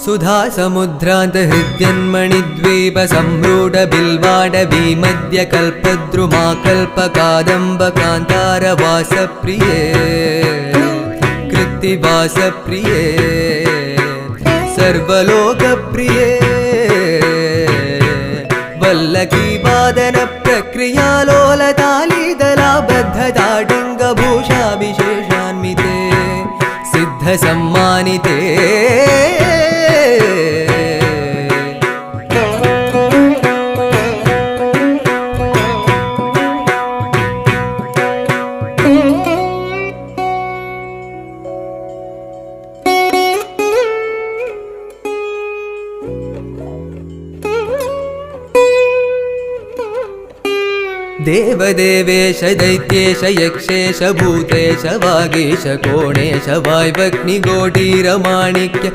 सुधा समुद्रान्त हृद्यन्मणिद्वीप सम्रूढ बिल्वाडवी मध्य कल्पद्रुमा कल्पकादम्ब कान्तार वासप्रिये कृत्तिवासप्रिये सर्वलोकप्रिये वल्लकी वादन प्रक्रियालोलतालीदलाबद्धताडङ्गभूषाभिशेषान्विते सिद्धसम्मानिते देवदेवेश दैत्येश यक्षेश भूतेश वागीश कोणेश वाय्वग्निगोटीरमाणिक्य